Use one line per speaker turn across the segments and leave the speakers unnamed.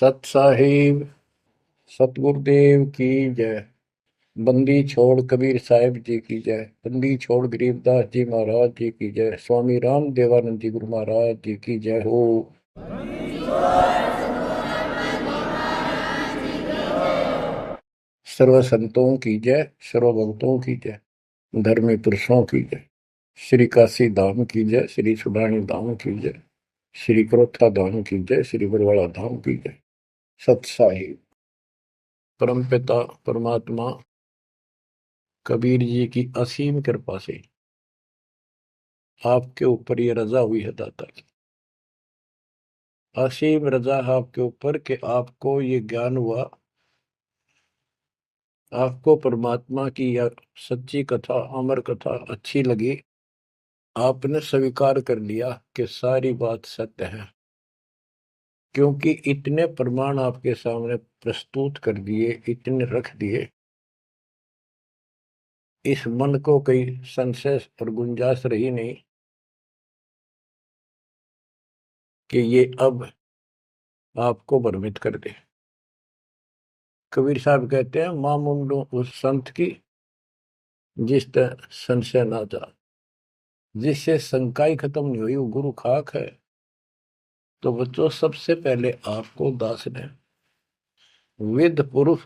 सत साहिब सतगुरुदेव की जय। बंदी छोड़ कबीर साहिब जी की जय। बंदी छोड़ गरीबदास जी महाराज जी की जय। स्वामी राम देवानंद जी गुरु महाराज जी की जय हो। सर्व संतों की जय, सर्व भक्तों की जय, धर्मी पुरुषों की जय। श्री काशी धाम की जय, श्री सुडानी धाम की जय, श्री क्रोथा धाम की जय, श्री बरवाड़ा धाम की जय। सत साहिब परमपिता परमात्मा कबीर जी की असीम कृपा से आपके ऊपर ये रजा हुई है दाता की। असीम रजा है आपके ऊपर कि आपको ये ज्ञान हुआ, आपको परमात्मा की यह सच्ची कथा, अमर कथा अच्छी लगी। आपने स्वीकार कर लिया कि सारी बात सत्य है, क्योंकि इतने प्रमाण आपके सामने प्रस्तुत कर दिए, इतने रख दिए। इस मन को कोई संशय और गुंजाइश रही नहीं कि ये अब आपको भ्रमित कर दे। कबीर साहब कहते हैं, मां मुंडो उस संत की जिस तरह संशय ना जा, जिससे शंका ही खत्म नहीं हुई, वो गुरु खाक है। तो बच्चों, सबसे पहले आपको दास ने वेद पुरुष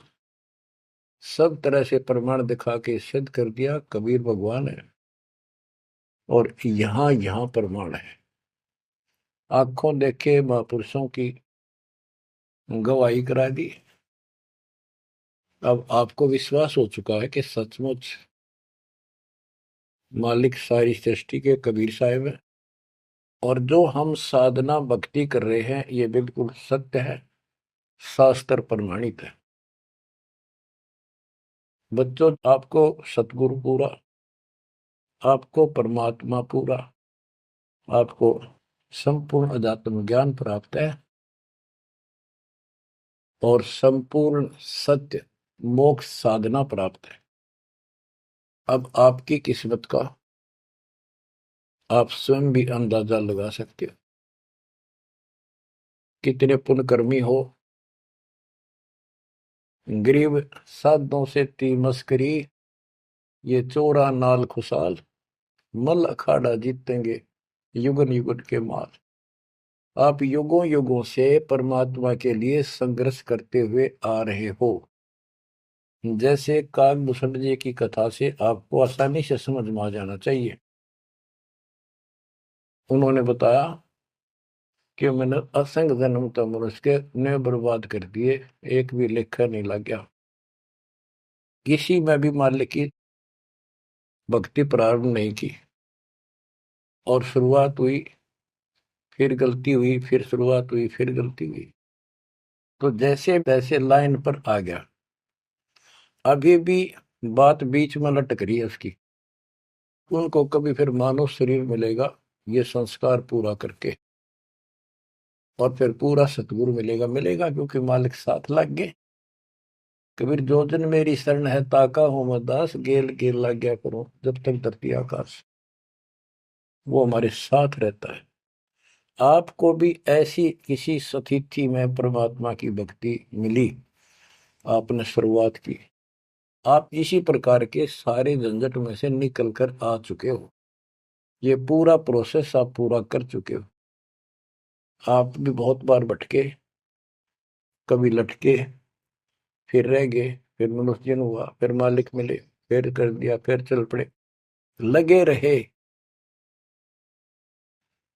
सब तरह से प्रमाण दिखा के सिद्ध कर दिया कबीर भगवान है। और यहां यहां प्रमाण है, आंखों देखे महापुरुषों की गवाही करा दी। अब आपको विश्वास हो चुका है कि सचमुच मालिक सारी सृष्टि के कबीर साहिब है, और जो हम साधना भक्ति कर रहे हैं ये बिल्कुल सत्य है, शास्त्र प्रमाणित है। बच्चों, आपको सतगुरु पूरा, आपको परमात्मा पूरा, आपको संपूर्ण अध्यात्म ज्ञान प्राप्त है, और संपूर्ण सत्य मोक्ष साधना प्राप्त है। अब आपकी किस्मत का आप स्वयं भी अंदाजा लगा सकते हो। कितने पुण्यकर्मी हो, गरीब साधों से ती मस्करी, ये चोरा नाल खुशाल, मल अखाड़ा जीतेंगे युगन युगन के माल। आप युगों युगों से परमात्मा के लिए संघर्ष करते हुए आ रहे हो। जैसे काकभूषण जी की कथा से आपको आसानी से समझ में आ जाना चाहिए। उन्होंने बताया कि मैंने असंख्य जन्म तो मनुष्य के ने बर्बाद कर दिए, एक भी लेखा नहीं लग गया। किसी में भी मालिक की भक्ति प्रारंभ नहीं की, और शुरुआत हुई, फिर गलती हुई, फिर शुरुआत हुई, फिर गलती हुई। तो जैसे तैसे लाइन पर आ गया। अभी भी बात बीच में लटक रही है उसकी। उनको कभी फिर मानव शरीर मिलेगा ये संस्कार पूरा करके, और फिर पूरा सतगुरु मिलेगा। मिलेगा क्योंकि मालिक साथ लग गए। कबीर जो जन मेरी शरण है ताका हो मैं दास, गेल गेल लग गया करो जब तक धरती आकाश। वो हमारे साथ रहता है। आपको भी ऐसी किसी स्थिति में परमात्मा की भक्ति मिली, आपने शुरुआत की, आप इसी प्रकार के सारे झंझट में से निकल कर आ चुके हो। ये पूरा प्रोसेस आप पूरा कर चुके हो। आप भी बहुत बार भटके, कभी लटके, फिर रह गए, फिर मनुष्य जन्म हुआ, फिर मालिक मिले, फिर कर दिया, फिर चल पड़े, लगे रहे।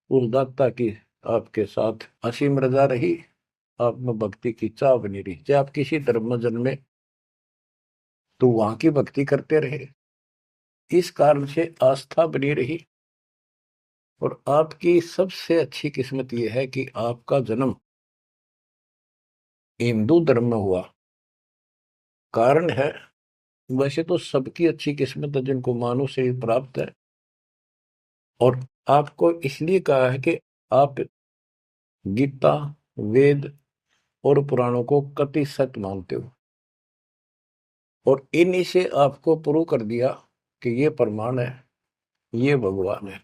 उस दाता की आपके साथ असीम रजा रही, आप में भक्ति की चाह बनी रही। चाहे आप किसी धर्म में जन्मे तो वहां की भक्ति करते रहे, इस कारण से आस्था बनी रही। और आपकी सबसे अच्छी किस्मत यह है कि आपका जन्म हिंदू धर्म में हुआ। कारण है, वैसे तो सबकी अच्छी किस्मत है जिनको मानव से प्राप्त है, और आपको इसलिए कहा है कि आप गीता, वेद और पुराणों को कति सत्य मानते हो, और इन्हीं से आपको प्रूव कर दिया कि ये प्रमाण है, ये भगवान है।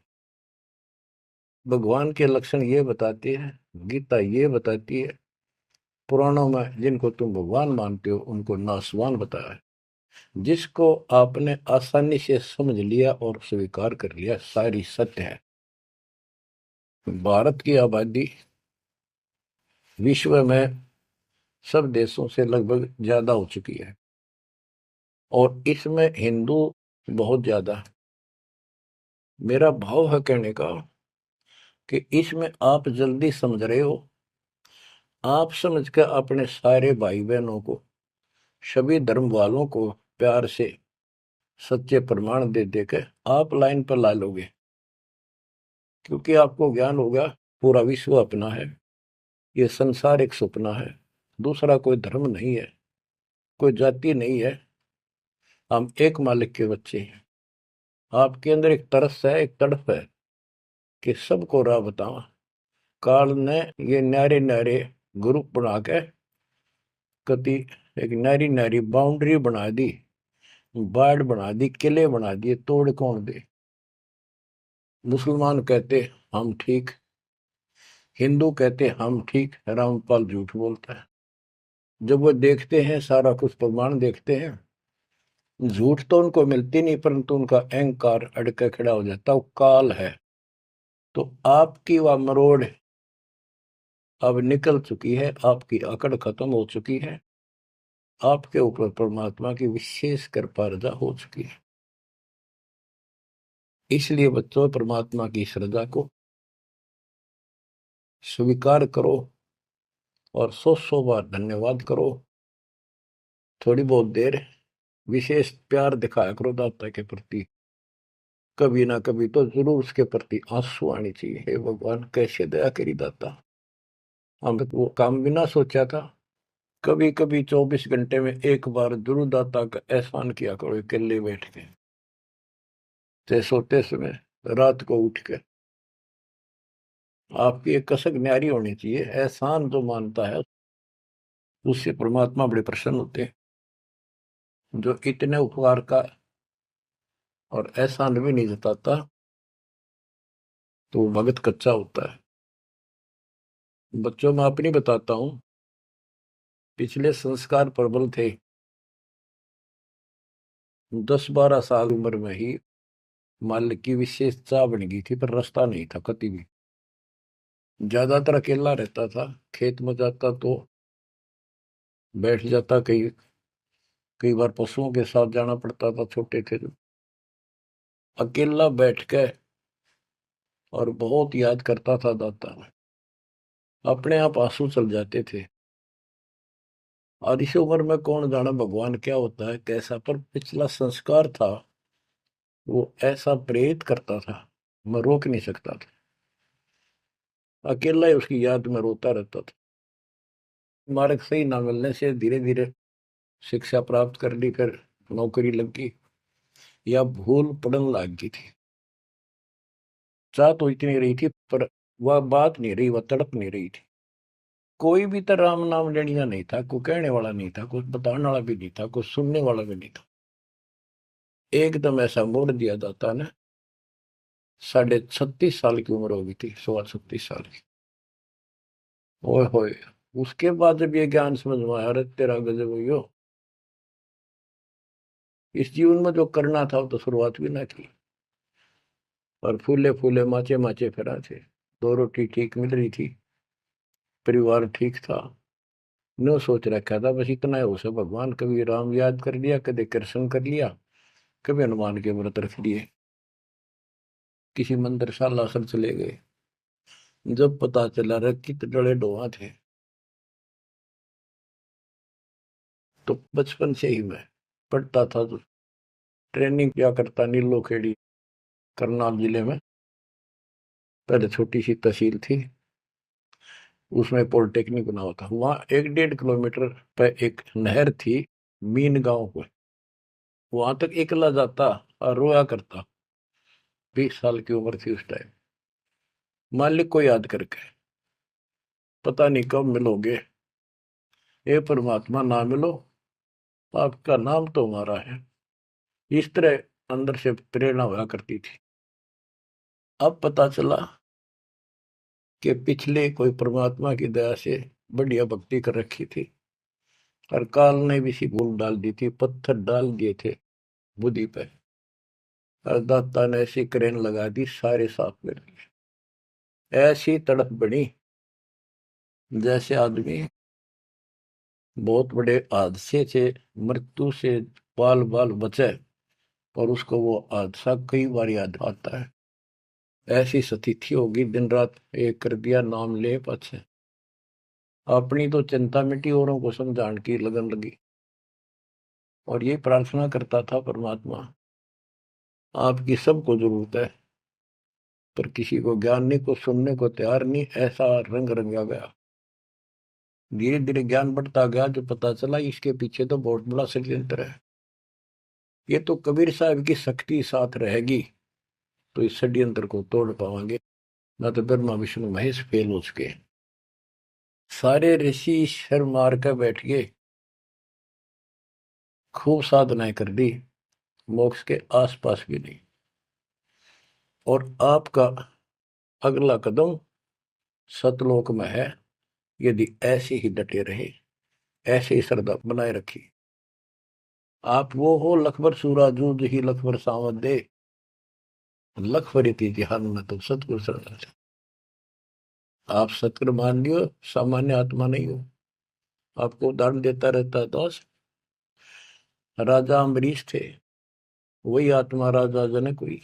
भगवान के लक्षण ये बताती है, गीता ये बताती है, पुराणों में जिनको तुम भगवान मानते हो उनको नासवान बताया है। जिसको आपने आसानी से समझ लिया और स्वीकार कर लिया, सारी सत्य है। भारत की आबादी विश्व में सब देशों से लगभग ज्यादा हो चुकी है और इसमें हिंदू बहुत ज्यादा है। मेरा भाव है कहने का कि इसमें आप जल्दी समझ रहे हो। आप समझ कर अपने सारे भाई बहनों को, सभी धर्म वालों को प्यार से सच्चे प्रमाण दे देकर आप लाइन पर ला लोगे, क्योंकि आपको ज्ञान होगा पूरा विश्व अपना है, ये संसार एक सपना है, दूसरा कोई धर्म नहीं है, कोई जाति नहीं है, हम एक मालिक के बच्चे हैं। आपके अंदर एक तरस है, एक तड़प है कि सबको राह बतावा। काल ने ये न्यारे न्यारे ग्रुप बना के कति एक नारी नारी बाउंड्री बना दी, बाढ़ बना दी, किले बना दिए, तोड़ कौन दे। मुसलमान कहते हम ठीक, हिंदू कहते हम ठीक, रामपाल झूठ बोलता है। जब वो देखते हैं सारा कुछ प्रमाण देखते हैं, झूठ तो उनको मिलती नहीं, परंतु उनका अहंकार अड़के खड़ा हो जाता, वो काल है। तो आपकी वह मरोड़ अब निकल चुकी है, आपकी अकड़ खत्म हो चुकी है, आपके ऊपर परमात्मा की विशेष कृपा रजा हो चुकी है। इसलिए बच्चों, परमात्मा की श्रद्धा को स्वीकार करो और 100 बार धन्यवाद करो। थोड़ी बहुत देर विशेष प्यार दिखाया करो दाता के प्रति, कभी ना कभी तो जरूर उसके प्रति आंसू आनी चाहिए। हे भगवान, कैसे दया करी दाता, हम वो काम भी ना सोचा था। कभी कभी 24 घंटे में एक बार जरूर दाता का एहसान किया करो, अकेले बैठ के, चाहे सोते समय, रात को उठ के। आपकी एक कसक न्यारी होनी चाहिए। एहसान जो मानता है उससे परमात्मा बड़े प्रसन्न होते हैं। जो इतने उपकार का और एहसान भी नहीं जताता तो वो भगत कच्चा होता है। बच्चों में अपनी बताता हूं, पिछले संस्कार प्रबल थे। 10-12 साल उम्र में ही मालिक की विशेष चाह बन गई थी, पर रास्ता नहीं था कति भी। ज्यादातर अकेला रहता था, खेत में जाता तो बैठ जाता, कई कई बार पशुओं के साथ जाना पड़ता था, छोटे थे जो। अकेला बैठ के और बहुत याद करता था दाता, अपने आप आंसू चल जाते थे। और इस उम्र में कौन जाना भगवान क्या होता है कैसा, पर पिछला संस्कार था वो ऐसा प्रेरित करता था, मैं रोक नहीं सकता था। अकेला ही उसकी याद में रोता रहता था। मार्ग सही ना मिलने से धीरे धीरे शिक्षा प्राप्त कर ली, फिर नौकरी लगी या भूल पड़न लग गई थी। चाह तो इतनी रही थी, पर वह बात नहीं रही, वह तड़प नहीं रही थी। कोई भी तो राम नाम लेनिया नहीं था, कोई कहने वाला नहीं था, कुछ बताने वाला भी नहीं था, कुछ सुनने वाला भी नहीं था। एकदम ऐसा मोड़ दिया दाता ने। 36.5 साल की उम्र हो गई थी, 36.25 साल की। ओए होए, उसके बाद जब ये ज्ञान समझ में आया, अरे तेरा गजब हुई, इस जीवन में जो करना था वो तो शुरुआत भी ना की। और फूले फूले माचे माचे फिरा थे, 2 रोटी ठीक मिल रही थी, परिवार ठीक था। नो सोच रखा था बस इतना ही हो सके, भगवान कभी राम याद कर लिया, कभी कृष्ण कर लिया, कभी हनुमान के व्रत रख लिए, किसी मंदिर सालासर चले गए। जब पता चला रे कितने डले डोहा थे, तो बचपन से ही मैं पढ़ता था, तो ट्रेनिंग क्या करता नीलो खेड़ी, करनाल जिले में। पहले छोटी सी तहसील थी, उसमें पॉलिटेक्निक बना हुआ था। वहां 1-1.5 किलोमीटर पे एक नहर थी, मीन गांव को। वहां तक एकला जाता और रोया करता। 20 साल की उम्र थी उस टाइम। मालिक को याद करके, पता नहीं कब मिलोगे, हे परमात्मा ना मिलो, आपका नाम तो हमारा है। इस तरह अंदर से प्रेरणा हुआ करती थी। अब पता चला कि पिछले कोई परमात्मा की दया से बढ़िया भक्ति कर रखी थी, और काल ने भी सी भूल डाल दी थी, पत्थर डाल दिए थे बुद्धि पे, और दाता ने ऐसी क्रेन लगा दी, सारे साफ कर दिए। ऐसी तड़प बनी जैसे आदमी बहुत बड़े हादसे से, मृत्यु से बाल बाल बचे और उसको वो हादसा कई बार याद आता है। ऐसी स्थिति होगी, दिन रात एक कर दिया नाम ले पाछे। अपनी तो चिंता मिटी, औरों को समझाने की लगन लगी। और ये प्रार्थना करता था, परमात्मा आपकी सबको जरूरत है, पर किसी को ज्ञानी को सुनने को तैयार नहीं। ऐसा रंग रंगा गया, धीरे धीरे ज्ञान बढ़ता गया, जो पता चला इसके पीछे तो बहुत बड़ा षड्यंत्र है। ये तो कबीर साहब की शक्ति साथ रहेगी तो इस षड्यंत्र को तोड़ पाएंगे, न तो ब्रह्मा विष्णु महेश फेल हो चुके। सारे ऋषि शर मार कर बैठ गए, खूब साधनाएं कर दी, मोक्ष के आसपास भी नहीं। और आपका अगला कदम सतलोक में है, यदि ऐसे ही डटे रहे, ऐसे ही श्रद्धा बनाए रखी। आप वो हो लखबर सूरा जूझ ही लखबर सावत दे, लखबर ध्यान में तो सतगुरु शरण। आप सतगुरु मान लियो, सामान्य आत्मा नहीं हो। आपको उदाहरण देता रहता है दोस्त, राजा अम्बरीश थे, वही आत्मा राजा जनक हुई।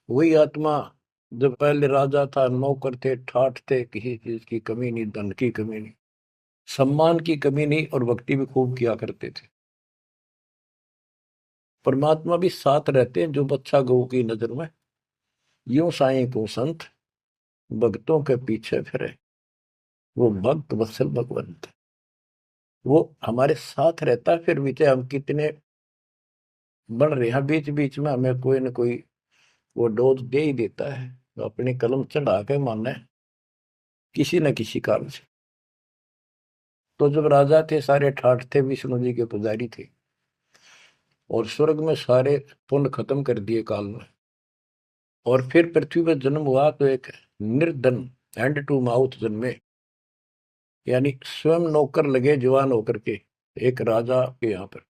वही आत्मा जब पहले राजा था, नौकर थे, ठाठ थे, किसी चीज की कमी नहीं, धन की कमी नहीं, सम्मान की कमी नहीं, और भक्ति भी खूब किया करते थे। परमात्मा भी साथ रहते हैं, जो बच्चा गऊ की नजर में, यूं साईं को संत भक्तों के पीछे फिरे, वो भक्त वत्सल भगवंत, वो हमारे साथ रहता है। फिर भी चाहे हम कितने बढ़ रहे हैं, बीच बीच में हमें कोई न कोई वो डोज दे ही देता है, तो अपनी कलम चढ़ा के मानना है किसी न किसी कारण से। तो जब राजा थे, सारे ठाठ थे, विष्णु जी के पुजारी थे, और स्वर्ग में सारे पुण्य खत्म कर दिए काल में, और फिर पृथ्वी पर जन्म हुआ तो एक निर्धन हैंड टू माउथ जन्मे, यानी स्वयं नौकर लगे जवान होकर के एक राजा के यहाँ पर।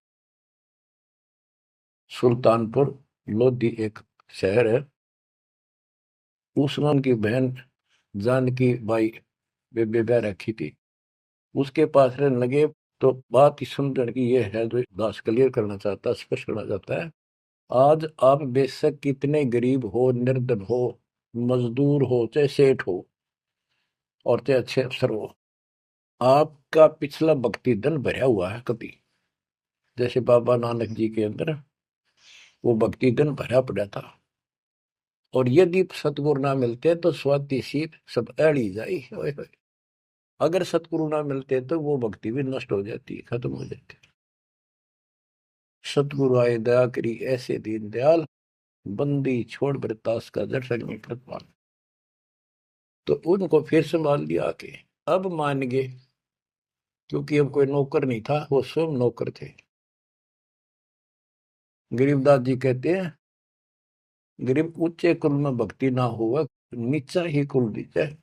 सुल्तानपुर लोधी एक शहर है, उसमें उनकी बहन जानकी बाई बेबे रखी थी, उसके पास रहने लगे। तो बात ही समझने की ये है, जो दास क्लियर करना चाहता है, स्पष्ट करना चाहता है। आज आप बेशक कितने गरीब हो, निर्धन हो, मजदूर हो, चाहे सेठ हो, और चाहे अच्छे अफसर हो, आपका पिछला भक्ति धन भरा हुआ है कभी। जैसे बाबा नानक जी के अंदर वो भक्ति धन भरा पड़ा था, और यदि सतगुरु ना मिलते तो स्वाति सीप सब अड़ी जाई। अगर सतगुरु ना मिलते तो वो भक्ति भी नष्ट हो जाती, खत्म हो जाती। सतगुरु आए दया करी, ऐसे दीन दयाल, बंदी छोड़ बरतास का जड़ संग कृपाल। तो उनको फिर संभाल लिया आके, अब मान गए, क्योंकि अब कोई नौकर नहीं था, वो स्वयं नौकर थे। गरीबदास जी कहते हैं, गरीब ऊंचे कुल में भक्ति ना हुआ, नीचा ही कुल दीजिए।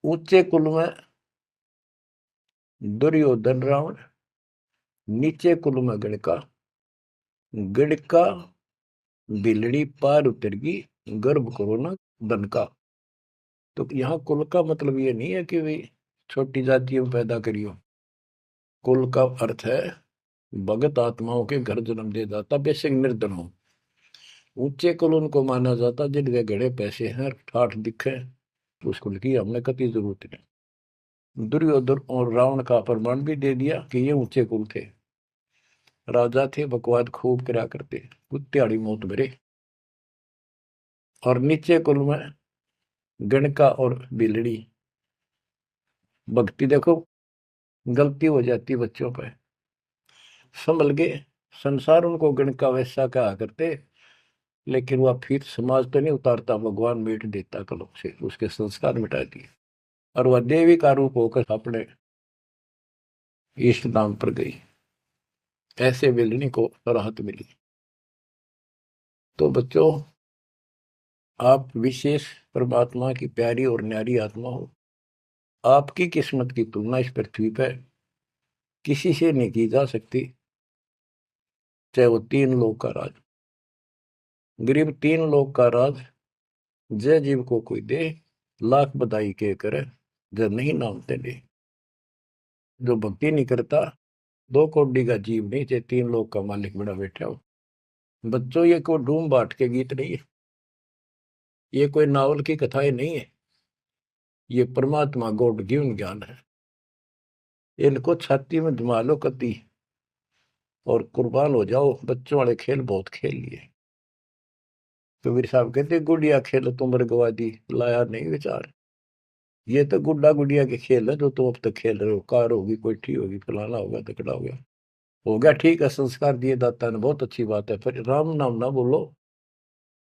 ऊंचे कुल में दुर्योधन रावण, नीचे कुल में गणका, गणका बिलड़ी पार उतर गई, गर्भ करो ना धन का। तो यहाँ कुल का मतलब ये नहीं है कि भाई छोटी जातियों पैदा करियो। कुल का अर्थ है भगत आत्माओं के घर जन्म दे जाता, बेशक निर्धन हो। ऊंचे कुल उनको माना जाता जिनके घड़े पैसे हैं, ठाठ दिखे, उस कुल की हमने कति जरूरत नहीं। दुर्योधन और रावण का प्रमाण भी दे दिया कि ये ऊंचे कुल थे, राजा थे, बकवाद खूब करा करते, कुत्तेआड़ी मौत भरे। और नीचे कुल में गणका और बिलड़ी, भक्ति देखो गलती हो जाती बच्चों पे, संभल गए। संसार उनको गणका वैसा कहा करते, लेकिन वह फिर समाज तो नहीं उतारता, भगवान मिट देता कलम से, उसके संस्कार मिटा दिए, और वह देवी का रूप होकर अपने इष्ट धाम पर गई। ऐसे बिलनी को राहत मिली। तो बच्चों, आप विशेष परमात्मा की प्यारी और न्यारी आत्मा हो। आपकी किस्मत की तुलना इस पृथ्वी पर किसी से नहीं की जा सकती, चाहे वो 3 लोक का राज। गरीब 3 लोक का राज जय जीव को कोई दे, लाख बधाई के करे, जब नहीं नाम तेरे। जो भक्ति नहीं करता, 2 कौड़ी का जीव नहीं, चाहे 3 लोक का मालिक बड़ा बैठा हो। बच्चों, ये कोई डूम बाट के गीत नहीं है, ये कोई नावल की कथाएं नहीं है, ये परमात्मा गॉड गिवन ज्ञान है। इनको छाती में जमा लो कति और कुर्बान हो जाओ। बच्चों वाले खेल बहुत खेल लिए। कबीर साहब कहते गुड़िया खेल तुम गवा दी, लाया नहीं विचार। ये तो गुड्डा गुड़िया के खेल है जो तुम अब तक खेल रहे हो। कार होगी, कोठी होगी, फलाना होगा, तकड़ा हो गया ठीक है, संस्कार दिए दाता ने, बहुत अच्छी बात है, पर राम नाम ना बोलो,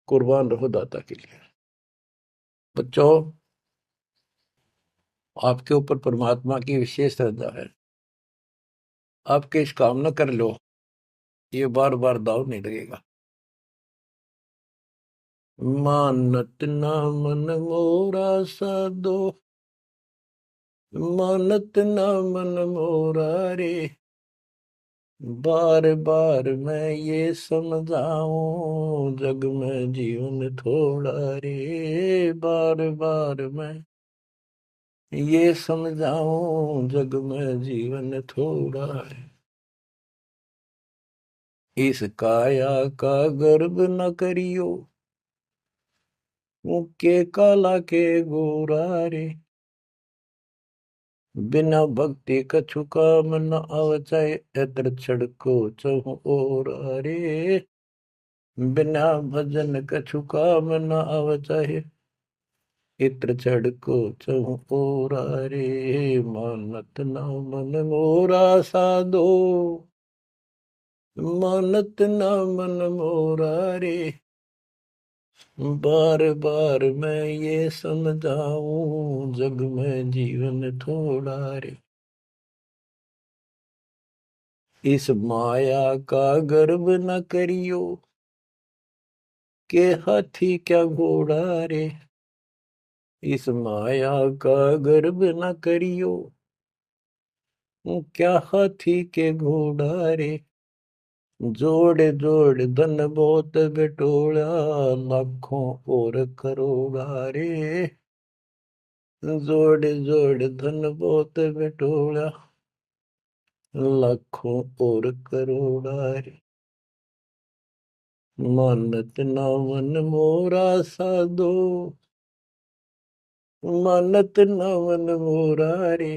कुर्बान रहो दाता के लिए। बच्चों, आपके ऊपर परमात्मा की विशेष श्रद्धा है, आपके इस काम न कर लो, ये बार बार दाव नहीं लगेगा। मानत ना मन मोरा साधो, मानत ना मन मोरा रे, बार बार मैं ये समझाऊं, जग में जीवन थोड़ा रे। बार बार मैं ये समझाऊं, जग में जीवन थोड़ा है। इस काया का गर्व न करियो, मुक्के काला के गोरा रे। बिना भक्ति कछु काम न आवचाए, एतर छड़को चहु और रे। बिना भजन कछु काम न आवचाए, इत्र छड़को चहु और रे। मानत ना मन मोरा साधो, मानत ना मन मोरा रे। बार बार मैं ये समझाऊं, जग में जीवन थोड़ा रे। इस माया का गर्व न करियो, के हाथी क्या घोड़ा रे। इस माया का गर्व न करियो, क्या हाथी के घोड़ा रे। जोड़ जोड़ धन बहुत बटोला, लाखों और करोड़ा रे। जोड़ जोड़ धन बहुत बटोला, लाखों और करोड़ा रे। मानत ना मन मोरा साधो, मानत ना मन मोरा रे।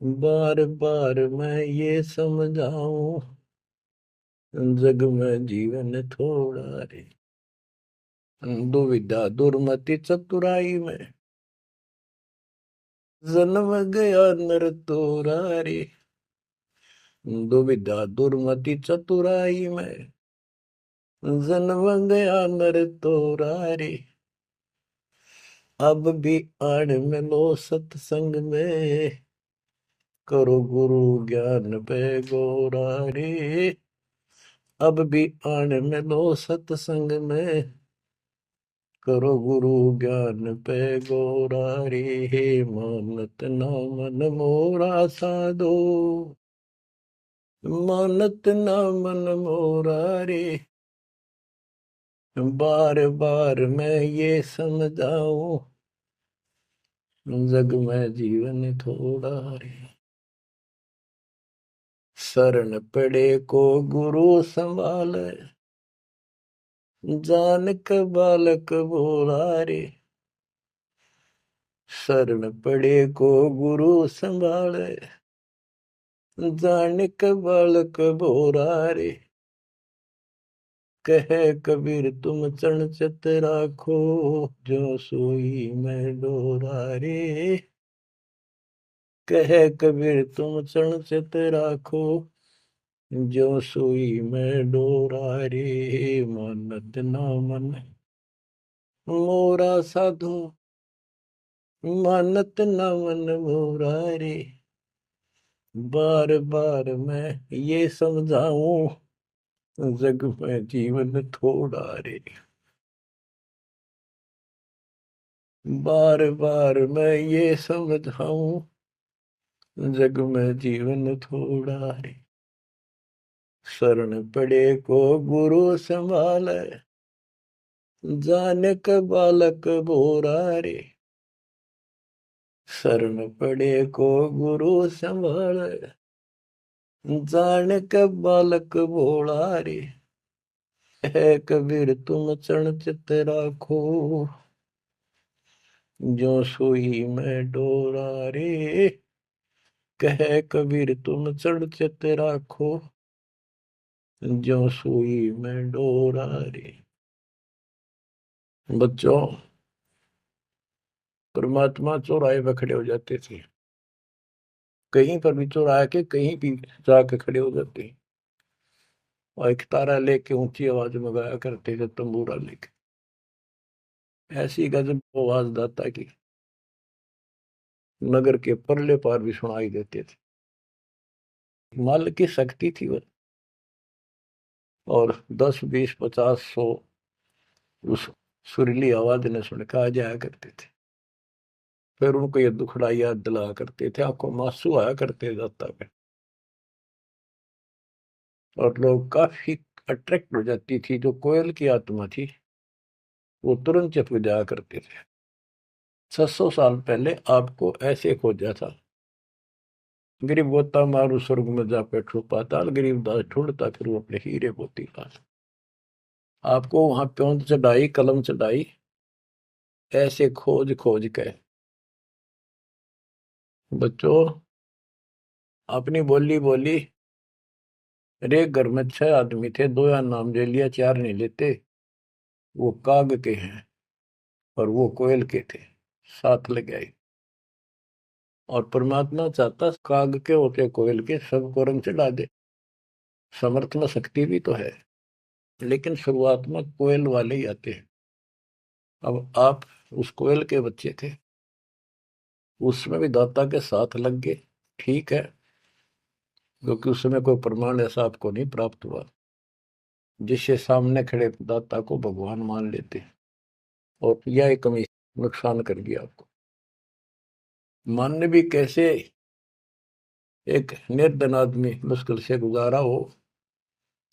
बार बार मैं ये समझाऊं, जग में जीवन थोड़ा रे। दुविधा दुर्मति चतुराई में, जन्म गया नर तोरा रे। दुविधा दुर्मति चतुराई में, जन्म गया नर तोरा रे। अब भी आड़ मिलो सत्संग में, करो गुरु ज्ञान पे गोरा रे। अब भी आड़ मिलो सत्संग में, करो गुरु ज्ञान पे गोरा रे। मानत ना मन मोरा साधो, मानत ना मन मोरा रे। बार बार मैं ये समझाऊं, जग में जीवन थोड़ा रे। शरण पड़े को गुरु संभाले, जान के बालक बोला रे। शरण पड़े को गुरु संभाले, जान के बालक बोरा रे। कहे कबीर तुम चरण चित राखो, जो सोई मैं डोरा रे। कहे कबीर तुम चरण चित राखो, जो सोई मैं डोरा रे। मानत ना मन मोरा साधु, मानत ना मन मोरा रे। बार बार मैं ये समझाऊं, जग में जीवन थोड़ा रे। बार बार मैं ये समझाऊं, जग में जीवन थोड़ा रे, शरण पड़े को गुरु संभाले, जाने का बालक बोरा रे, शरण पड़े को गुरु संभाले, जाने का बालक बोला रे, है कबीर तुम चरण चित राखो, जो सुई में डोरा रे, कहे कबीर तुम चढ़ चित राखो, जो सुई में डोरा रे। बच्चों, परमात्मा चौराहे पे खड़े हो जाते थे, कहीं पर भी चौराहे के कहीं भी जाके खड़े हो जाते, और एक तारा लेके ऊंची आवाज में गाया करते थे, तंबूरा लेके, ऐसी गजब आवाज दाता की नगर के परले पार भी सुनाई देते थे। माल की शक्ति थी वो, और 10 20 50 100 उस सुरीली आवाज ने सुन के आ जाया करते थे। फिर उनको ये दुखड़ा याद दिलाया करते थे, आंखों में आंसू आया करते दाता पे, और लोग काफी अट्रैक्ट हो जाती थी। जो कोयल की आत्मा थी वो तुरंत चप जाया करते थे। 600 साल पहले आपको ऐसे खोजा था, गरीब गोता मारू स्वर्ग में जा बैठो पाताल, गरीब दास ढूंढता फिर वो अपने हीरे मोती पास। आपको वहां प्योंद चढ़ाई, कलम चढ़ाई, ऐसे खोज खोज के। बच्चों, अपनी बोली बोली, अरे घर में 6 आदमी थे, 2 या नाम ले लिया, 4 नहीं लेते, वो काग के हैं और वो कोयल के थे, साथ लग गए। और परमात्मा चाहता काग के होते कोयल के सबको रंग चढ़ा दे। समर्थ में शक्ति भी तो है, लेकिन शुरुआत में कोयल वाले ही आते हैं। अब आप उस कोयल के बच्चे थे, उसमें भी दाता के साथ लग गए, ठीक है, क्योंकि उस समय कोई प्रमाण ऐसा आपको नहीं प्राप्त हुआ जिससे सामने खड़े दाता को भगवान मान लेते, और यह कमी नुकसान कर गया आपको। मानने भी कैसे, एक निर्धन आदमी मुश्किल से गुजारा हो,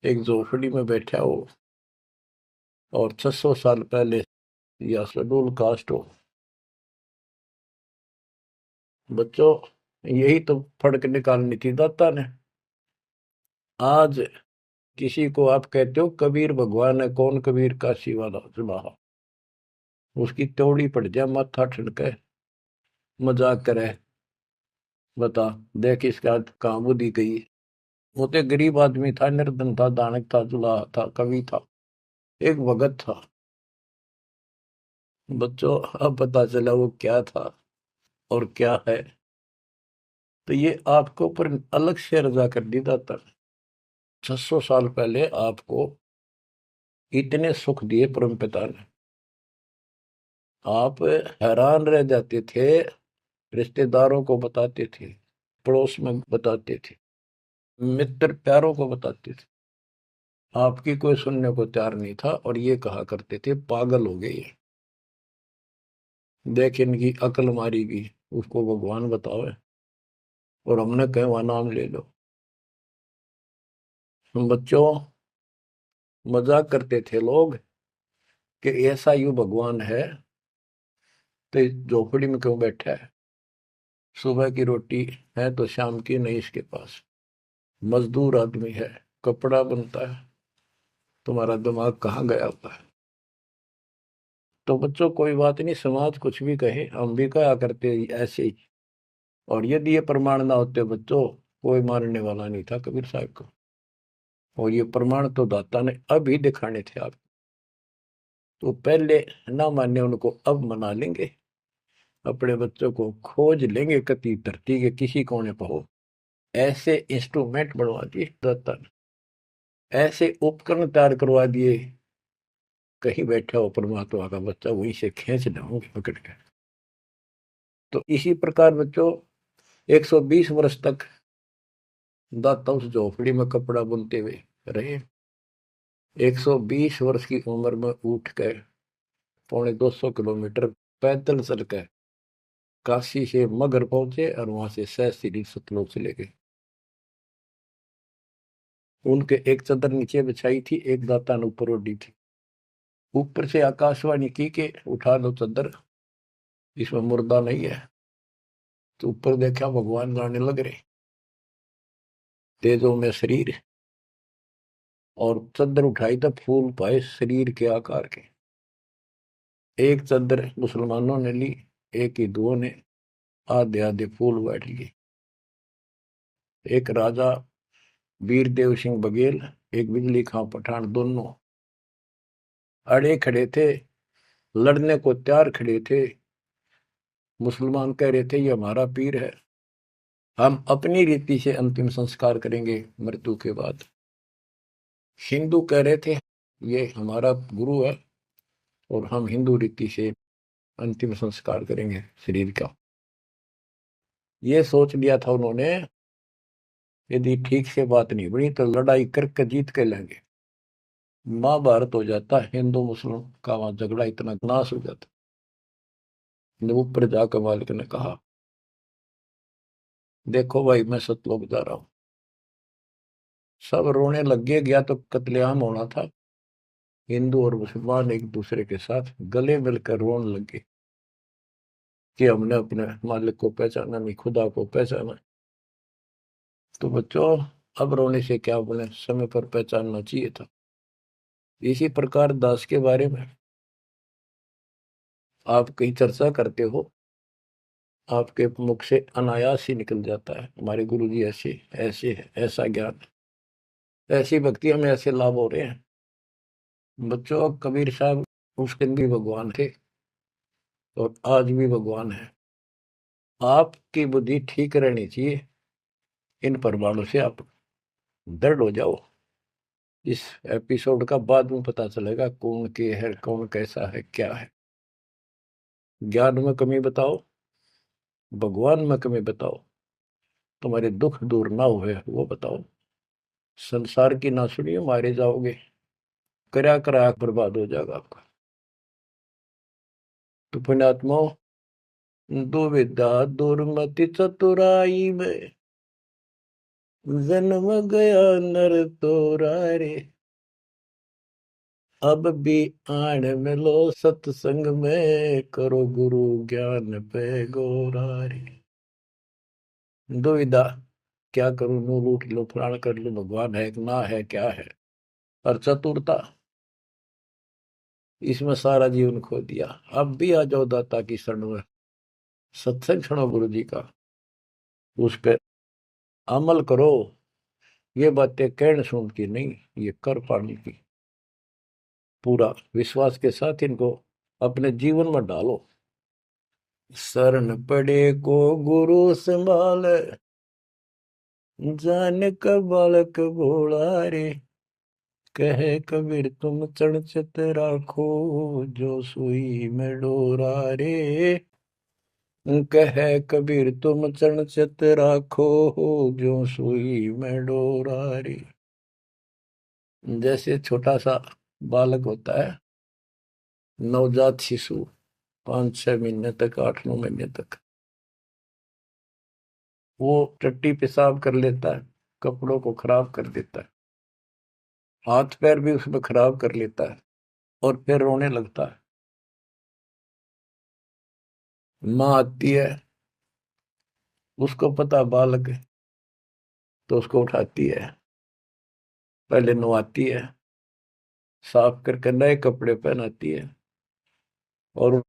एक झोपड़ी में बैठा हो, और 600 साल पहले या शेड्यूल कास्ट हो। बच्चों, यही तो फर्क निकालनी थी दाता ने। आज किसी को आप कहते हो कबीर भगवान है, कौन कबीर काशी वाला जुबाहा, उसकी त्योड़ी पड़ जाए, माथा ठनके, मजाक करे, बता देख इसका कहाँ बुद्धि गई। वो तो गरीब आदमी था, निर्धन था, दानक था, जुलाहा था, कवि था, एक भगत था। बच्चों, अब पता चला वो क्या था और क्या है। तो ये आपको ऊपर अलग से रजा कर दी दाता ने। 600 साल पहले आपको इतने सुख दिए परम पिता ने, आप हैरान रह जाते थे, रिश्तेदारों को बताते थे, पड़ोस में बताते थे, मित्र प्यारों को बताते थे, आपकी कोई सुनने को तैयार नहीं था, और ये कहा करते थे पागल हो गए, देख इनकी अकल मारी गई, उसको भगवान बताओ, और हमने कहे वहां नाम ले लो। बच्चों, मजाक करते थे लोग कि ऐसा यू भगवान है तो झोपड़ी में क्यों बैठा है, सुबह की रोटी है तो शाम की नहीं इसके पास, मजदूर आदमी है, कपड़ा बनता है, तुम्हारा दिमाग कहाँ गया हुआ है। तो बच्चों, कोई बात नहीं, समाज कुछ भी कहे, हम भी कहा करते ऐसे ही। और यदि ये प्रमाण ना होते बच्चों, कोई मानने वाला नहीं था कबीर साहब को। और ये प्रमाण तो दाता ने अभी दिखाने थे आप, तो पहले ना माने उनको अब मना लेंगे, अपने बच्चों को खोज लेंगे कति धरती के किसी कोने पर हो, ऐसे इंस्ट्रूमेंट बनवा दिए दाता ने, ऐसे उपकरण तैयार करवा दिए, कहीं बैठा हो परमात्मा का बच्चा वहीं से खींच लाओगे पकड़ के। तो इसी प्रकार बच्चों 120 वर्ष तक दाता उस झोपड़ी में कपड़ा बुनते हुए रहे। 120 वर्ष की उम्र में उठ कर 250 किलोमीटर पैदल चल कर काशी से मगर पहुंचे और वहां से सहस्त्री सतलोक चले गए। उनके एक चादर नीचे बिछाई थी, एक दाता ने ऊपर ओढ़ी थी। ऊपर से आकाशवाणी की के उठा लो चादर, इसमें मुर्दा नहीं है। तो ऊपर देखा भगवान गाने लग रहे, तेजों में शरीर, और चादर उठाई तो फूल पाए शरीर के आकार के। एक चादर मुसलमानों ने ली, एक हिंदुओं ने आधे आधे फूल बैठ लिए। एक राजा वीर देव सिंह बघेल, एक बिजली खां पठान, दोनों अड़े खड़े थे, लड़ने को तैयार खड़े थे। मुसलमान कह रहे थे ये हमारा पीर है, हम अपनी रीति से अंतिम संस्कार करेंगे मृत्यु के बाद। हिंदू कह रहे थे ये हमारा गुरु है और हम हिंदू रीति से अंतिम संस्कार करेंगे शरीर का। ये सोच लिया था उन्होंने, यदि ठीक से बात नहीं बनी तो लड़ाई करके जीत के लेंगे। महाभारत हो जाता, हिंदू मुस्लिम का वहां झगड़ा इतना नाश हो जाता। ऊपर जाकर मालिक ने कहा देखो भाई मैं सतलोक जा रहा हूं। सब रोने लग गया तो कत्लेआम होना था। हिंदू और मुसलमान एक दूसरे के साथ गले मिलकर रोने लगे कि हमने अपने मालिक को पहचाना नहीं, खुदा को पहचाना। तो बच्चों अब रोने से क्या बने, समय पर पहचानना चाहिए था। इसी प्रकार दास के बारे में आप कहीं चर्चा करते हो, आपके मुख से अनायास ही निकल जाता है हमारे गुरु जी ऐसे ऐसे है, ऐसा ज्ञान, ऐसी भक्ति, हमें ऐसे लाभ हो रहे हैं। बच्चों कबीर साहब उस दिन भी भगवान थे और आज भी भगवान है। आपकी बुद्धि ठीक रहनी चाहिए, इन प्रमाणों से आप दृढ़ हो जाओ। इस एपिसोड का बाद में पता चलेगा कौन के है, कौन कैसा है, क्या है। ज्ञान में कमी बताओ, भगवान में कमी बताओ, तुम्हारे दुख दूर ना हुए वो बताओ। संसार की ना सुनियो, मारे जाओगे, करा करा बर्बाद हो जाएगा आपका। तो पुण्यात्माओं, दुविधा दुर्मति चतुराई में जन्म गया नर तोरा रे। अब भी आण मिलो सत्संग में, करो गुरु ज्ञान पे गोरा रे। दुविधा, क्या करूं, नू लूट लो, फलाण कर लो, भगवान है ना है, क्या है। और चतुरता, इसमें सारा जीवन खो दिया। अब भी आ जाओ दाता की शरण में, सत्संग सुनो गुरु जी का, उस पर अमल करो। ये बातें कहने सुन की नहीं, ये कर पाने की। पूरा विश्वास के साथ इनको अपने जीवन में डालो। शरण पड़े को गुरु संभाल, जान का बालक भोला रे। कहे कबीर तुम चढ़ चित राखो, जो सुई में डोरा रे। कहे कबीर तुम चढ़ चित राखो, जो सुई में डोरा रे। जैसे छोटा सा बालक होता है, नवजात शिशु, 5-6 महीने तक, 8-9 महीने तक, वो टट्टी पेशाब कर लेता है, कपड़ों को खराब कर देता है, हाथ पैर भी उसमें खराब कर लेता है और फिर रोने लगता है। माँ आती है, उसको पता बालक है, तो उसको उठाती है, पहले नवाती है, साफ करके नए कपड़े पहनाती है और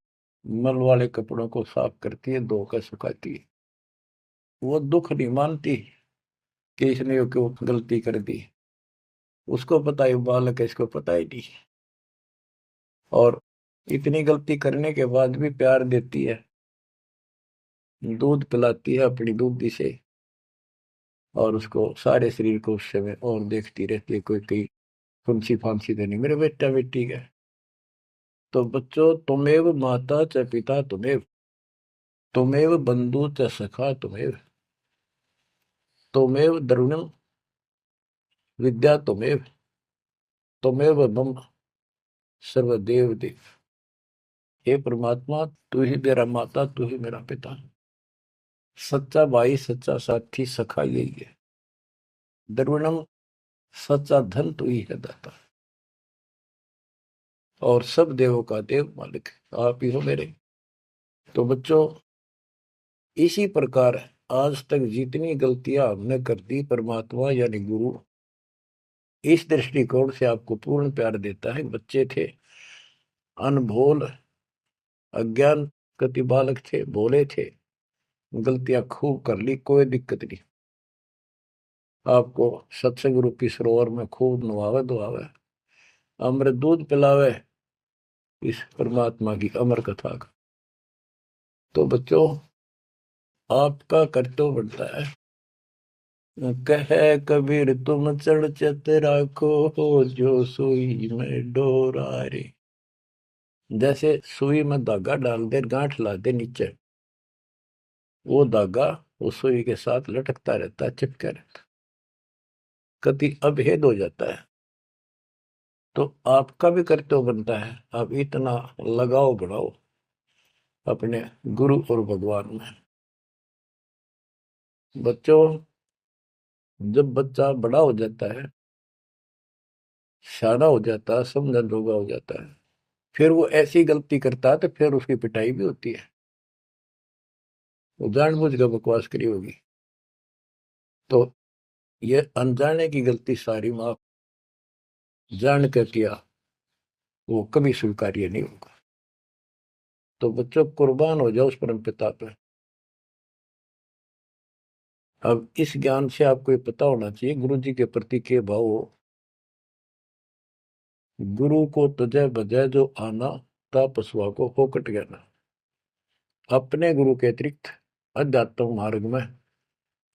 मल वाले कपड़ों को साफ करती है, धोकर सुखाती है। वो दुख नहीं मानती कि इसने क्यों गलती कर दी, उसको पता है बालक है, इसको पता ही नहीं। और इतनी गलती करने के बाद भी प्यार देती है, दूध पिलाती है अपनी दूधी से, और उसको सारे शरीर को उस समय और देखती रहती है कोई कहीं फुंसी फांसी तो नहीं मेरे बेटा बेटी का। तो बच्चों, तुमेव माता च पिता तुमेव, तुमेव बंधु च सखा तुमेव, तुमेव द्रविणम विद्या तुमेव, तुमेव मम सर्वदेव देव। हे परमात्मा, तू ही मेरा माता, तू ही मेरा पिता, सच्चा भाई, सच्चा साथी, सखा यही है। द्रविणम, सच्चा धन तू ही है दाता, और सब देवों का देव मालिक आप ही हो मेरे। तो बच्चों, इसी प्रकार आज तक जितनी गलतियां हमने कर दी, परमात्मा यानी गुरु इस दृष्टिकोण से आपको पूर्ण प्यार देता है। बच्चे थे, अनभोल, अज्ञान, कति बालक थे, भोले थे, गलतियां खूब कर ली, कोई दिक्कत नहीं। आपको सत्संग रूपी सरोवर में खूब नवावे धोआवे, अमृत दूध पिलावे इस परमात्मा की अमर कथा का। तो बच्चों, आपका कर्तव्य बनता है, कहे कबीर तुम चढ़ चत राखो, जो सुई में डोरा रे। जैसे सुई में धागा डाल दे, गांठ ला दे नीचे, वो धागा उस सुई के साथ लटकता रहता है, चिपका रहता, कति अभेद हो जाता है। तो आपका भी कर्तव्य बनता है, आप इतना लगाव बढ़ाओ अपने गुरु और भगवान में। बच्चों, जब बच्चा बड़ा हो जाता है, सियाना हो जाता है, समझन जोगा हो जाता है, फिर वो ऐसी गलती करता है तो फिर उसकी पिटाई भी होती है। वो जानबूझ कर बकवास करी होगी, तो ये अनजाने की गलती सारी माफ, जान कर किया वो कभी स्वीकार्य नहीं होगा। तो बच्चों, कुर्बान हो जाओ उस परम पिता पे। अब इस ज्ञान से आपको ये पता होना चाहिए गुरु जी के प्रति के भाव हो। गुरु को तुझे बजय जो आना, तापसवा को फोकट गया। अपने गुरु के अतिरिक्त अध्यात्म मार्ग में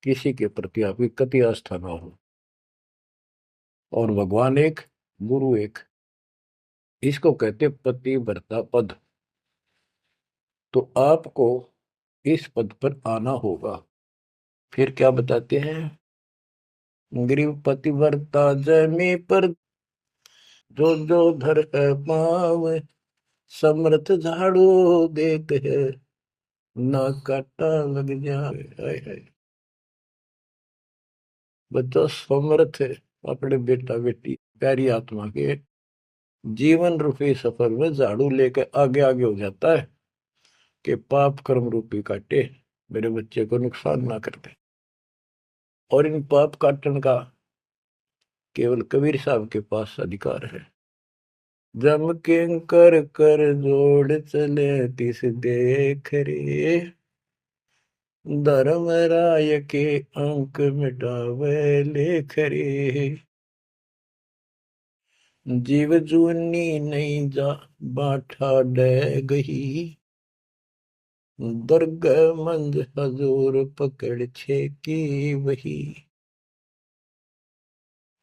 किसी के प्रति आपकी कति आस्था ना हो। और भगवान एक, गुरु एक, इसको कहते पतिव्रता पद। तो आपको इस पद पर आना होगा। फिर क्या बताते हैं, गरीब पतिव्रता जमी पर, जो जो धर पाव, समर्थ झाड़ू देते हैं, ना काटा लग जाए। हाय हाय। बच्चों, समर्थ अपने बेटा बेटी प्यारी आत्मा के जीवन रूपी सफर में झाड़ू लेकर आगे आगे हो जाता है कि पाप कर्म रूपी काटे मेरे बच्चे को नुकसान ना कर दे। और इन पाप काटन का केवल कबीर साहब के पास अधिकार है। जम के कर कर जोड़ चले तिस देख रे, धर्म राय के अंक मिटावे लेख रे। जीव जूनी नहीं जा बाठा डह गही, दर्ग मंज हजूर पकड़ छे की वही।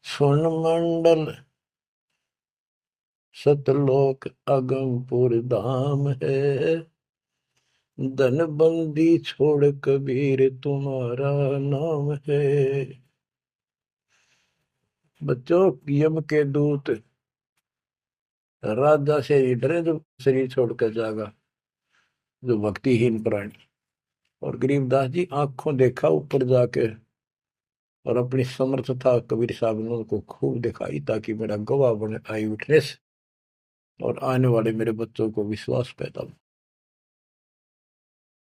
स्वर्ण मंडल सतलोक अगमपुर धाम है, धन बंदी छोड़ कबीर तुम्हारा नाम है। बच्चों, यम के दूत राजा से ही डरे जो शरीर छोड़कर जागा, जो भक्तिहीन प्राणी। और गरीबदास जी आंखों देखा ऊपर जाके, और अपनी समर्थता कबीर साहब ने उनको खूब दिखाई, ताकि मेरा गवाह बने, आई विटनेस, और आने वाले मेरे बच्चों को विश्वास पैदा हो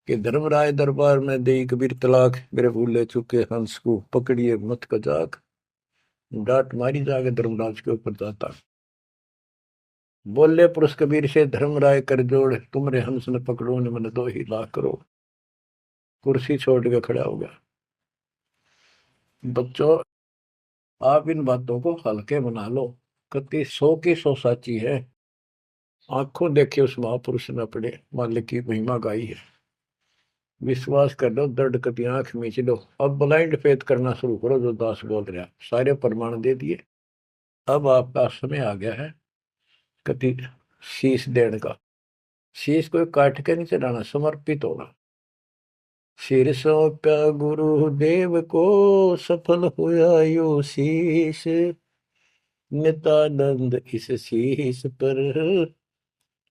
कि धर्मराय दरबार में दे कबीर तलाक, मेरे भूले चुके हंस को पकड़िए मत कजाक, डांट मारी जाके धर्मराज के ऊपर जाता। बोले पुरुष कबीर से धर्मराय कर जोड़, तुमरे हंस न पकड़ो ने मन 2 लाख करो। कुर्सी छोड़ के खड़ा हो गया। बच्चों, आप इन बातों को हल्के बना लो, कति 100 की 100 साची है। आंखों देखे उस महापुरुष ने अपने मालिक की महिमा गाई है। विश्वास कर लो, दर्द कति आंख मीच लो। अब ब्लाइंड फेथ करना शुरू करो, जो दास बोल रहा, सारे प्रमाण दे दिए। अब आपका समय आ गया है कति शीश देने का। शीश कोई काट के नहीं चढ़ाना, समर्पित होना। सिर सौंप्या गुरुदेव को, सफल हुआ यो शीश, नित्यानंद इस शीश पर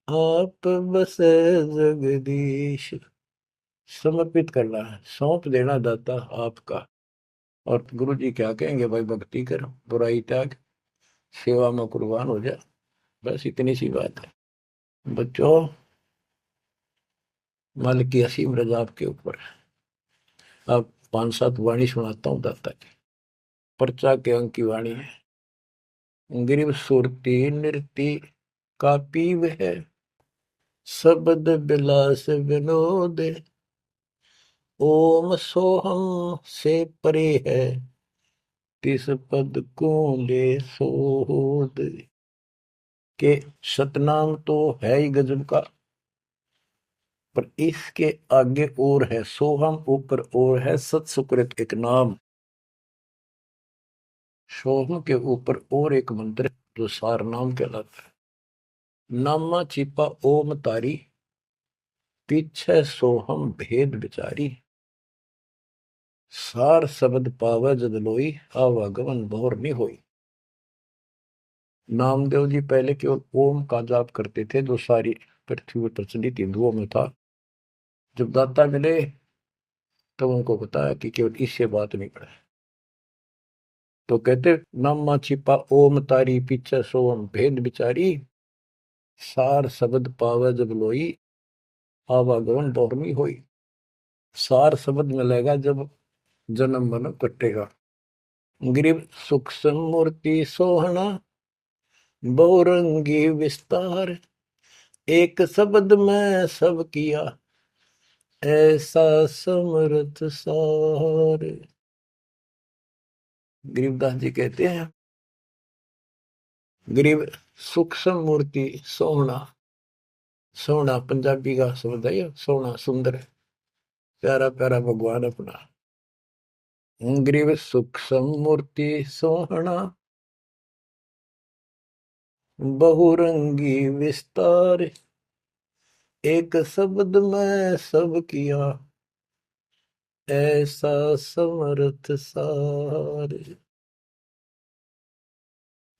आप बसे जगदीश। समर्पित करना है, सौंप देना दाता आपका। और गुरु जी क्या कहेंगे, भाई भक्ति कर, बुराई त्याग, सेवा में कुर्बान हो जा। बस इतनी सी बात है बच्चों। मालिक की असीम रजा आपके ऊपर। अब 5-7 वाणी सुनाता हूँ दाता की। पर्चा के अंक की वाणी है। गिरिव सुरती नृति का पीव है, शब्द बिलास विनोद। ओम सोहम से परे है, तिस पद को ले सोद। के सतनाम तो है ही गजब का, पर इसके आगे और है सोहम, ऊपर और है सत सुकृत एक नाम। सोहम के ऊपर और एक मंत्र जो सार नाम कहलाता है। नामा छिपा ओम तारी, पीछे सोहम भेद विचारी। सार शब्द पावे जद लोई, आवागमन भोर नहीं होई। नामदेव जी पहले केवल ओम का जाप करते थे, जो सारी पृथ्वी पर प्रचलित हिंदुओं में था। जब दाता मिले तब उनको बताया कि केवल इससे बात नहीं पड़े। तो कहते नामा छिपा ओम तारी, पीछे सोम भेद विचारी। सार शब्द पावे जब लोई, आवागमन बहुरमी होई। सार शब्द मिलेगा जब जन्म मन कटेगा। गिरिव सूक्ष्म मूर्ति सोहना, बहुरंगी विस्तार। एक शब्द में सब किया, ऐसा समर्थ सार। गरीबदास जी कहते हैं, गरीब सूक्ष्म मूर्ति सोहना। सोहना पंजाबी का शब्द है, सोहना सुंदर, प्यारा प्यारा भगवान अपना। गरीब सूक्ष्म मूर्ति सोहना, बहुरंगी विस्तार। एक शब्द में सब किया, ऐसा समर्थ सार।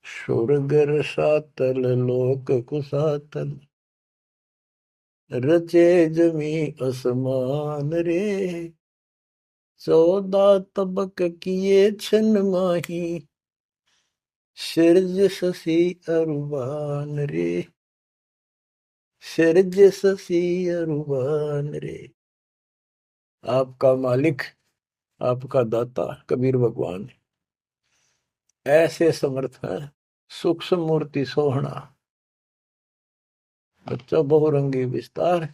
सुरगर सातल लोक कुसातल, रचे जमी असमान रे। 14 तबक किए छन माही, सिरज शशि अरुबान रे। सिरज शशि अरुबान रे। आपका मालिक, आपका दाता कबीर भगवान ऐसे समर्थ है। सूक्ष्म मूर्ति सोहना, बच्चा बहुरंगी विस्तार।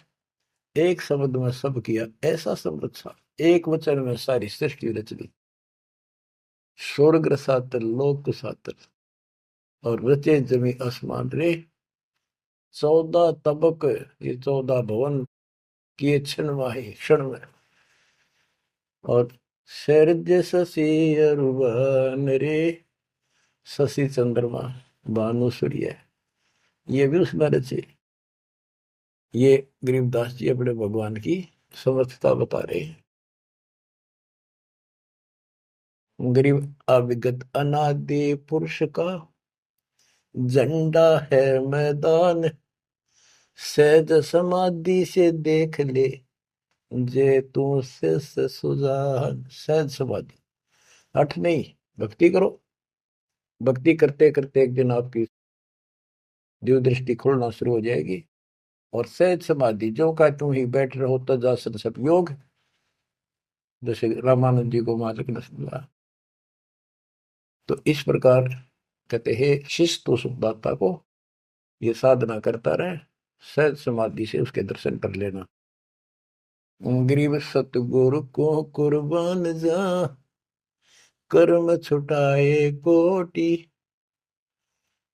एक शब्द में सब किया, ऐसा समर्थ सा, एक वचन में सारी सृष्टि रच दी। स्वर्ग सातल लोक सातल, और रचे जमी आसमान रे। 14 तबक, ये 14 भवन किए क्षण माही, क्षण में। और सैरज शशि अरुबन रे। शशि चंद्रमा, भानु सूर्य, ये भी उसमें रचे। ये गरीबदास जी अपने भगवान की समर्थता बता रहे हैं। गरीब अविगत अनादि पुरुष का झंडा है मैदान। सहज समाधि से देख ले, जे तू से सुजान। सहज समाधि, हठ नहीं, भक्ति करो। भक्ति करते करते एक दिन आपकी दिव्य दृष्टि खुलना शुरू हो जाएगी। और सहज समाधि, जो का तुम ही बैठ रहो तजासन सब योग। जैसे रामानंद जी को मालिक ने सुना। तो इस प्रकार कहते हैं शिष्य तो सुखदाता को ये साधना करता रहे, सहज समाधि से उसके दर्शन कर लेना। गरीब सतगुरु को कुर्बान जा, कर्म छुटाए कोटि।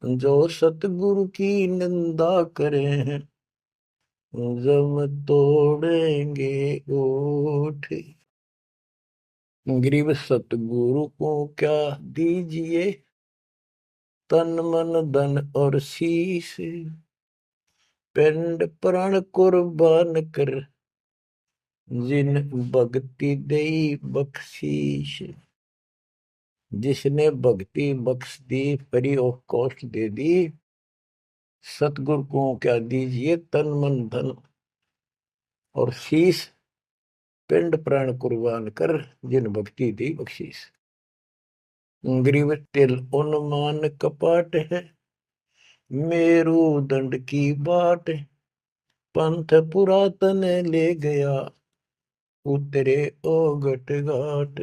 जो सतगुरु की निंदा करे हैं, जम तोड़ेंगे ओठ। गरीब सतगुरु को क्या दीजिए, तन मन धन और शीश। पिंड प्राण कुर्बान कर, जिन भक्ति दई बख्शीश। जिसने भक्ति बख्श दी, फ्री ऑफ कॉस्ट दे दी, सतगुरु को क्या दीजिए तन मन धन, और शीश पिंड प्राण कुर्बान कर, जिन भक्ति दी बख्शीस। ग्रीव तिल उन्मान कपाट है, मेरू दंड की बाट, पंथ पुरातन ले गया, उतरे ओगट घाट।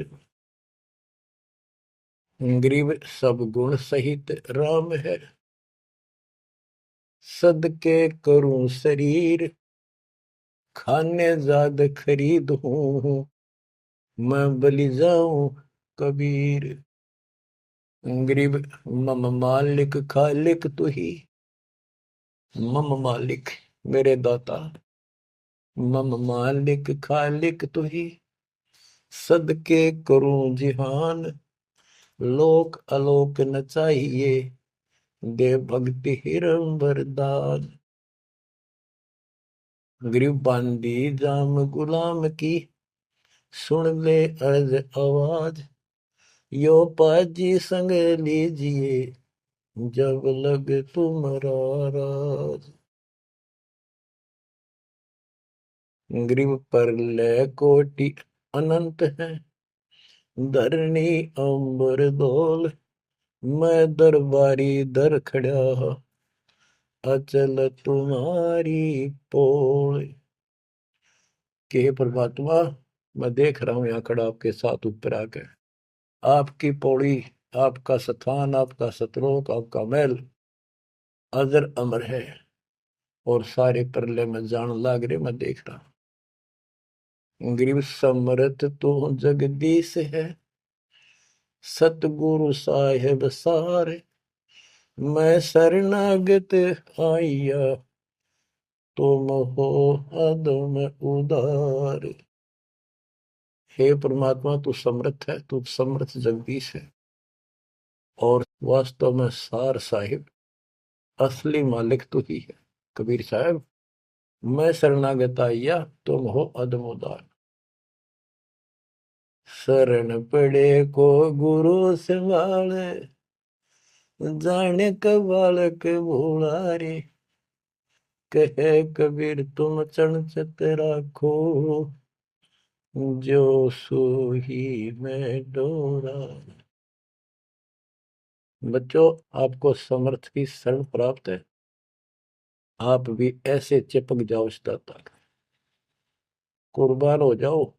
ग्रीव सब गुण सहित राम है, सदके करूं शरीर, खाने जाद खरीद हूं, मैं बलि जाऊं कबीर। ग्रीब मम मालिक खालिक तू ही, मम मालिक मेरे दाता, मम मालिक खालिक तू ही, सदके करूं जिहान, लोक अलोक न चाहिए, दे भक्ति हिरम वरदान। ग्रीब बांदी जाम गुलाम की, सुन ले अर्ज आवाज, यो पाजी संग लीजिए, जब लग तुम्हारा राज। ग्रीव पर ले कोटि अनंत है, धरणी अंबर दोल, मैं दरबारी दर खड़ा, अचल तुम्हारी पोल। के परमात्मा, मैं देख रहा हूं यहाँ खड़ा आपके साथ ऊपर आकर, आपकी पौड़ी, आपका स्थान, आपका सतलोक, आपका महल अजर अमर है, और सारे परले में जान लाग रहे, मैं देख रहा हूं। ग्रीव समरथ तो जगदीश है, सतगुरु साहेब सारे, मैं शरणागत आइया, तुम हो अदम उदार। हे परमात्मा, तू समर्थ है, तू समर्थ जगदीश है, और वास्तव में सार साहिब असली मालिक तू ही है। कबीर साहब, मैं शरणागत आइया, तुम हो अदम उदार। शरण पड़े को गुरु संभाले, जाने का बालक भोला रे, कहे कबीर तुम चरण चित राखो, जो सोही में डोरा। बच्चों, आपको समर्थ की शरण प्राप्त है, आप भी ऐसे चिपक जाओ इस दाता का, कुर्बान हो जाओ।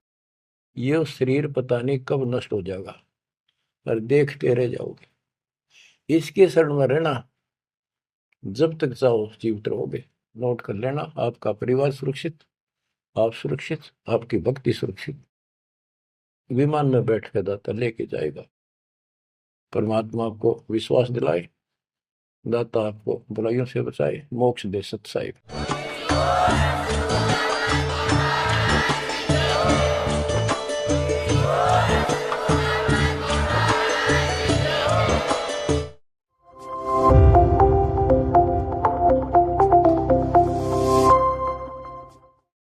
ये शरीर पता नहीं कब नष्ट हो जाएगा, पर देखते रह जाओगे। इसके शरण में रहना, जब तक जाओ जीवित रहोगे। नोट कर लेना, आपका परिवार सुरक्षित, आप सुरक्षित, आपकी भक्ति सुरक्षित। विमान में बैठ कर दाता लेके जाएगा। परमात्मा आपको विश्वास दिलाए, दाता आपको बुराइयों से बचाए, मोक्ष दे सत साहिब।